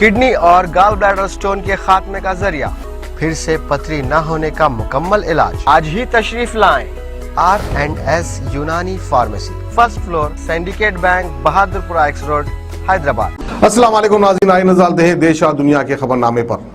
Kidney और gall bladder stone के खात्मे का जरिया, फिर से पथरी न होने का मुकम्मल इलाज। आज ही तशरीफ लाएं R&S यूनानी pharmacy, first floor, syndicate bank, Bahadurpura x road, Hyderabad. अस्सलाम वालेकुम नाज़रीन, आइए नज़र डालते हैं देश और दुनिया के खबरनामे पर।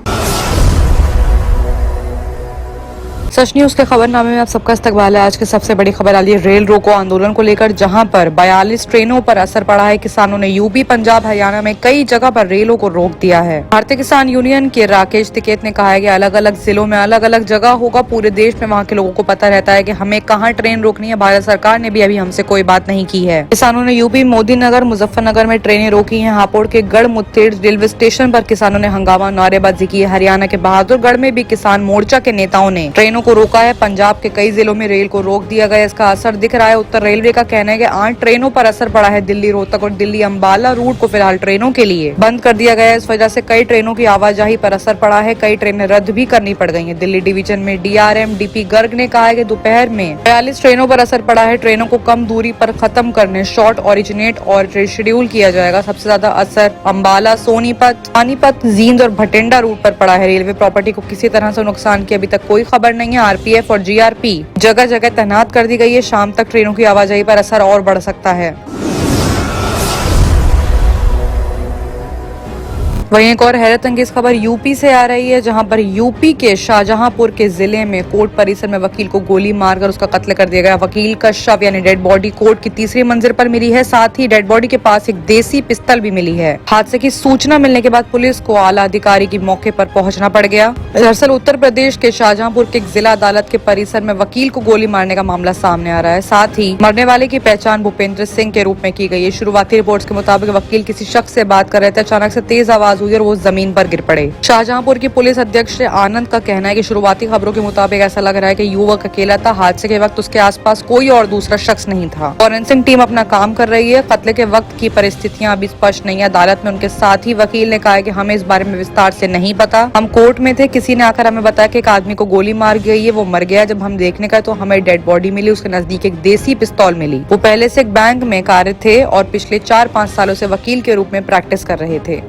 सच न्यूज के खबरनामे में आप सबका इस्तकबाल है। आज की सबसे बड़ी खबर आ रही है रेल रोको आंदोलन को लेकर, जहां पर 42 ट्रेनों पर असर पड़ा है। किसानों ने यूपी, पंजाब, हरियाणा में कई जगह पर रेलों को रोक दिया है। भारतीय किसान यूनियन के राकेश टिकैत ने कहा है कि अलग अलग जिलों में अलग अलग जगह होगा, पूरे देश में वहाँ के लोगों को पता रहता है कि हमें कहाँ ट्रेन रोकनी है। भारत सरकार ने भी अभी हमसे कोई बात नहीं की है। किसानों ने यूपी मोदी नगर, मुजफ्फरनगर में ट्रेनें रोकी है। हापुड़ के गढ़ मुत्तेड़ रेलवे स्टेशन पर किसानों ने हंगामा, नारेबाजी की है। हरियाणा के बहादुरगढ़ में भी किसान मोर्चा के नेताओं ने ट्रेनों को रोका है। पंजाब के कई जिलों में रेल को रोक दिया गया, इसका असर दिख रहा है। उत्तर रेलवे का कहना है कि 8 ट्रेनों पर असर पड़ा है। दिल्ली रोहतक और दिल्ली अंबाला रूट को फिलहाल ट्रेनों के लिए बंद कर दिया गया है। इस वजह से कई ट्रेनों की आवाजाही पर असर पड़ा है। कई ट्रेनें रद्द भी करनी पड़ गई हैं। दिल्ली डिवीजन में DRM DP गर्ग ने कहा है कि दोपहर में 42 ट्रेनों पर असर पड़ा है। ट्रेनों को कम दूरी पर खत्म करने, शॉर्ट, ओरिजिनेट और शेड्यूल किया जाएगा। सबसे ज्यादा असर अंबाला, सोनीपत, पानीपत, जींद और भटिंडा रूट पर पड़ा है। रेलवे प्रॉपर्टी को किसी तरह से नुकसान की अभी तक कोई खबर नहीं है। RPF और GRP जगह जगह तैनात कर दी गई है। शाम तक ट्रेनों की आवाजाही पर असर और बढ़ सकता है। वहीं एक और हैरत अंगेज खबर यूपी से आ रही है, जहां पर यूपी के शाहजहांपुर के जिले में कोर्ट परिसर में वकील को गोली मारकर उसका कत्ल कर दिया गया। वकील का शव यानी डेड बॉडी कोर्ट की तीसरी मंजिल पर मिली है। साथ ही डेड बॉडी के पास एक देसी पिस्तल भी मिली है। हादसे की सूचना मिलने के बाद पुलिस को आला अधिकारी की मौके पर पहुंचना पड़ गया। दरअसल उत्तर प्रदेश के शाहजहांपुर के जिला अदालत के परिसर में वकील को गोली मारने का मामला सामने आ रहा है। साथ ही मरने वाले की पहचान भूपेंद्र सिंह के रूप में की गई है। शुरुआती रिपोर्ट्स के मुताबिक वकील किसी शख्स से बात कर रहे थे, अचानक से तेज आवाज हुई और वो जमीन पर गिर पड़े। शाहजहांपुर की पुलिस अध्यक्ष आनंद का कहना है कि शुरुआती खबरों के मुताबिक ऐसा लग रहा है कि युवक अकेला था। हादसे के वक्त उसके आसपास कोई और दूसरा शख्स नहीं था। फॉरेंसिक टीम अपना काम कर रही है। कत्ल के वक्त की परिस्थितियां अभी स्पष्ट नहीं है। अदालत में उनके साथी वकील ने कहा है कि हमें इस बारे में विस्तार से नहीं पता। हम कोर्ट में थे, किसी ने आकर हमें बताया कि एक आदमी को गोली मार गई है, वो मर गया। जब हम देखने गए तो हमें डेड बॉडी मिली, उसके नजदीक एक देसी पिस्तौल मिली। वो पहले से एक बैंक में कार्य थे और पिछले 4-5 सालों से वकील के रूप में प्रैक्टिस कर रहे थे।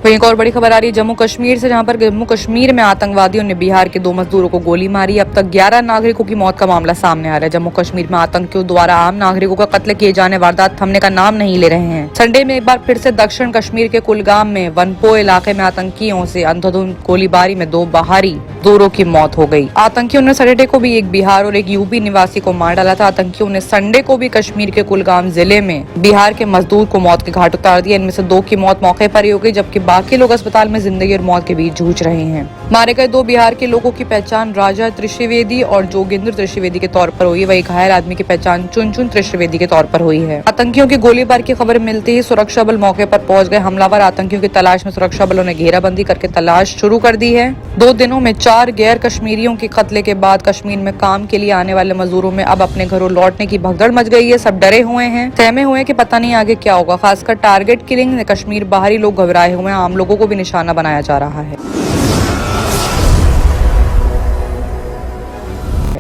वहीं एक और बड़ी खबर आ रही है जम्मू कश्मीर से, जहां पर जम्मू कश्मीर में आतंकवादियों ने बिहार के 2 मजदूरों को गोली मारी। अब तक 11 नागरिकों की मौत का मामला सामने आ रहा है। जम्मू कश्मीर में आतंकियों द्वारा आम नागरिकों का कत्ल किए जाने, वारदात थमने का नाम नहीं ले रहे हैं। संडे में एक बार फिर से दक्षिण कश्मीर के कुलगाम में वनपो इलाके में आतंकियों से अंधाधुंध गोलीबारी में 2 बाहरी दोनों की मौत हो गई। आतंकियों ने सैटरडे को भी एक बिहार और एक यूपी निवासी को मार डाला था। आतंकियों ने संडे को भी कश्मीर के कुलगाम जिले में बिहार के मजदूर को मौत के घाट उतार दिया। इनमें से 2 की मौत मौके पर ही हो गई, जबकि बाकी लोग अस्पताल में जिंदगी और मौत के बीच जूझ रहे हैं। मारे गए 2 बिहार के लोगों की पहचान राजा त्रिवेदी और जोगेंद्र त्रिवेदी के तौर पर हुई। वही घायल आदमी की पहचान चुनचुन त्रिवेदी के तौर पर हुई है। आतंकियों की गोलीबारी की खबर मिलते ही सुरक्षा बल मौके पर पहुंच गए। हमलावर आतंकियों की तलाश में सुरक्षा बलों ने घेराबंदी करके तलाश शुरू कर दी है। 2 दिनों में 4 गैर कश्मीरियों के कत्ले के बाद कश्मीर में काम के लिए आने वाले मजदूरों में अब अपने घरों लौटने की भगदड़ मच गई है। सब डरे हुए हैं, सहमे हुए हैं कि पता नहीं आगे क्या होगा। खासकर टारगेट किलिंग में कश्मीर बाहरी लोग घबराए हुए हैं। आम लोगों को भी निशाना बनाया जा रहा है।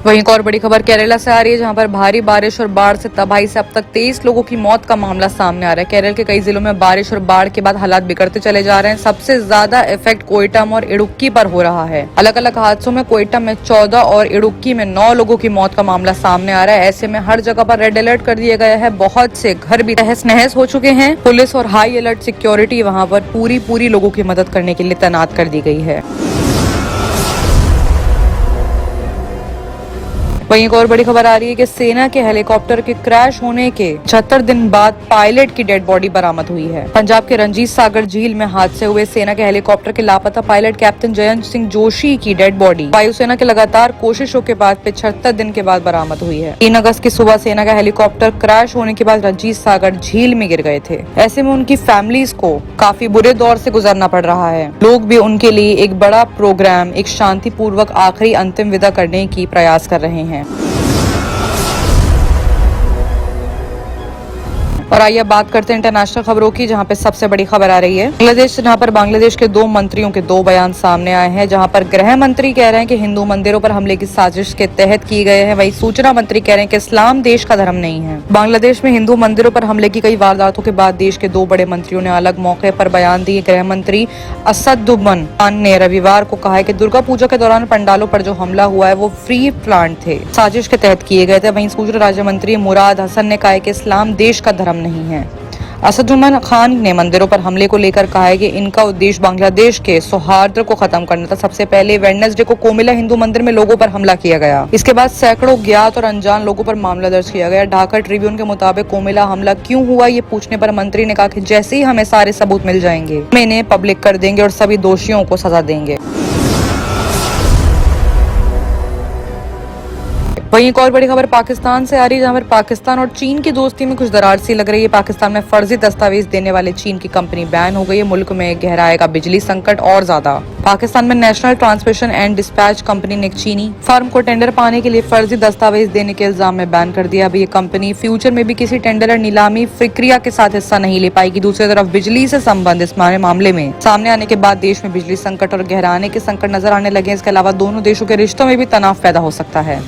वहीं एक और बड़ी खबर केरला से आ रही है, जहां पर भारी बारिश और बाढ़ से तबाही से अब तक 23 लोगों की मौत का मामला सामने आ रहा है। केरल के कई जिलों में बारिश और बाढ़ के बाद हालात बिगड़ते चले जा रहे हैं। सबसे ज्यादा इफेक्ट कोयटा और इडुक्की पर हो रहा है। अलग अलग हादसों में कोयटा में 14 और इडुक्की में 9 लोगों की मौत का मामला सामने आ रहा है। ऐसे में हर जगह पर रेड अलर्ट कर दिया गया है। बहुत से घर भी तहस नहस हो चुके हैं। पुलिस और हाई अलर्ट सिक्योरिटी वहाँ पर पूरी लोगों की मदद करने के लिए तैनात कर दी गई है। वहीं एक और बड़ी खबर आ रही है कि सेना के हेलीकॉप्टर के क्रैश होने के 76 दिन बाद पायलट की डेड बॉडी बरामद हुई है। पंजाब के रंजीत सागर झील में हादसे हुए सेना के हेलीकॉप्टर के लापता पायलट कैप्टन जयंत सिंह जोशी की डेड बॉडी वायुसेना के लगातार कोशिशों के बाद 75 दिन के बाद बरामद हुई है। 3 अगस्त की सुबह सेना का हेलीकॉप्टर क्रैश होने के बाद रंजीत सागर झील में गिर गए थे। ऐसे में उनकी फैमिलीज को काफी बुरे दौर से गुजरना पड़ रहा है। लोग भी उनके लिए एक बड़ा प्रोग्राम, एक शांतिपूर्वक आखिरी अंतिम विदा करने की प्रयास कर रहे हैं। और आइए बात करते हैं इंटरनेशनल खबरों की, जहां पे सबसे बड़ी खबर आ रही है बांग्लादेश से, जहां पर बांग्लादेश के 2 मंत्रियों के 2 बयान सामने आए हैं। जहां पर गृह मंत्री कह रहे हैं कि हिंदू मंदिरों पर हमले की साजिश के तहत की गए हैं, वहीं सूचना मंत्री कह रहे हैं कि इस्लाम देश का धर्म नहीं है। बांग्लादेश में हिंदू मंदिरों पर हमले की कई वारदातों के बाद देश के 2 बड़े मंत्रियों ने अलग मौके पर बयान दिए। गृह मंत्री असदुद्दीन खान ने रविवार को कहा है कि दुर्गा पूजा के दौरान पंडालों पर जो हमला हुआ है वो फ्री प्लान थे, साजिश के तहत किए गए थे। वहीं सूचना राज्य मंत्री मुराद हसन ने कहा है कि इस्लाम देश का धर्म नहीं है। असदुद्दीन खान ने मंदिरों पर हमले को लेकर कहा है कि इनका उद्देश्य बांग्लादेश के सौहार्द को खत्म करना था। सबसे पहले वेडनेसडे को कोमिला हिंदू मंदिर में लोगों पर हमला किया गया। इसके बाद सैकड़ों ज्ञात और अनजान लोगों पर मामला दर्ज किया गया। ढाका ट्रिब्यून के मुताबिक कोमिला हमला क्यों हुआ ये पूछने पर मंत्री ने कहा कि जैसे ही हमें सारे सबूत मिल जाएंगे हम इन्हें पब्लिक कर देंगे और सभी दोषियों को सजा देंगे। वहीं एक और बड़ी खबर पाकिस्तान से आ रही है, जहां पर पाकिस्तान और चीन की दोस्ती में कुछ दरार सी लग रही है। पाकिस्तान में फर्जी दस्तावेज देने वाले चीन की कंपनी बैन हो गई है। मुल्क में गहराएगा बिजली संकट और ज्यादा। पाकिस्तान में national transmission and dispatch company ने एक चीनी फर्म को टेंडर पाने के लिए फर्जी दस्तावेज देने के इल्जाम में बैन कर दिया। अभी ये कंपनी फ्यूचर में भी किसी टेंडर और नीलामी प्रक्रिया के साथ हिस्सा नहीं ले पाएगी। दूसरी तरफ बिजली से संबंधित इस मामले में सामने आने के बाद देश में बिजली संकट और गहराने के संकट नजर आने लगे। इसके अलावा दोनों देशों के रिश्तों में भी तनाव पैदा हो सकता है।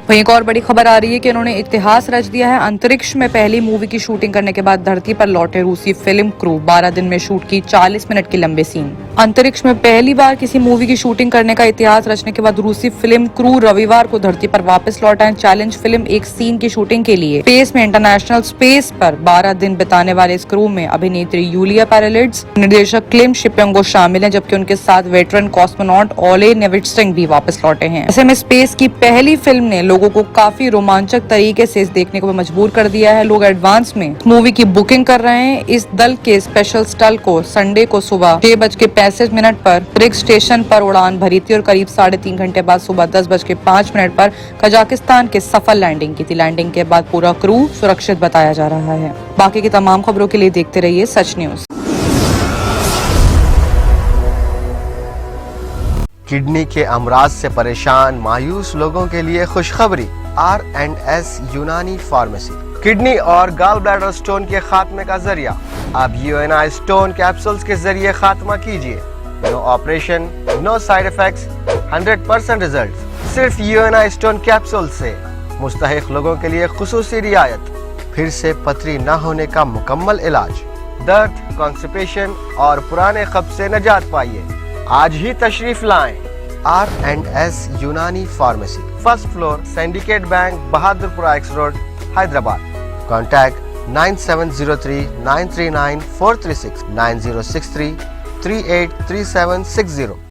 वहीं एक और बड़ी खबर आ रही है कि उन्होंने इतिहास रच दिया है। अंतरिक्ष में पहली मूवी की शूटिंग करने के बाद धरती पर लौटे रूसी फिल्म क्रू 12 दिन में शूट की 40 मिनट की लंबे सीन। अंतरिक्ष में पहली बार किसी मूवी की शूटिंग करने का इतिहास रचने के बाद रूसी फिल्म क्रू रविवार को धरती पर वापस लौटा है। चैलेंज फिल्म एक सीन की शूटिंग के लिए स्पेस में इंटरनेशनल स्पेस पर 12 दिन बिताने वाले इस क्रू में अभिनेत्री यूलिया पैरालिड्स, निर्देशक क्लिम शिपिंगो शामिल हैं, जबकि उनके साथ वेटरन कॉस्मोनॉट ओले नेविटस्टिंग भी वापस लौटे हैं। ऐसे में स्पेस की पहली फिल्म ने लोगों को काफी रोमांचक तरीके से इस देखने को मजबूर कर दिया है। लोग एडवांस में मूवी की बुकिंग कर रहे हैं। इस दल के स्पेशल स्टल को संडे को सुबह 6:35 पर रिग स्टेशन पर उड़ान भरी थी और करीब 3.5 घंटे बाद सुबह 10:05 पर कजाकिस्तान के सफल लैंडिंग की थी। लैंडिंग के बाद पूरा क्रू सुरक्षित बताया जा रहा है। बाकी की तमाम खबरों के लिए देखते रहिए सच न्यूज। किडनी के अमराज से परेशान मायूस लोगों के लिए खुशखबरी। R&S यूनानी फार्मेसी किडनी और गॉल ब्लैडर स्टोन के खात्मे का जरिया। अब UNI स्टोन कैप्सूल्स के जरिए खात्मा कीजिए। No operation, no side effects, 100% result. सिर्फ UNI स्टोन कैप्सूल से मुस्तहिक लोगों के लिए खुसूसी रियायत। फिर से पथरी न होने का मुकम्मल इलाज। दर्द, कॉन्स्टिपेशन और पुराने कब्ज से निजात पाइए। आज ही तशरीफ लाएं। R&S यूनानी pharmacy, first floor, syndicate bank, Bahadurpura x road, Hyderabad. Contact 9703 939 436 9063 383760।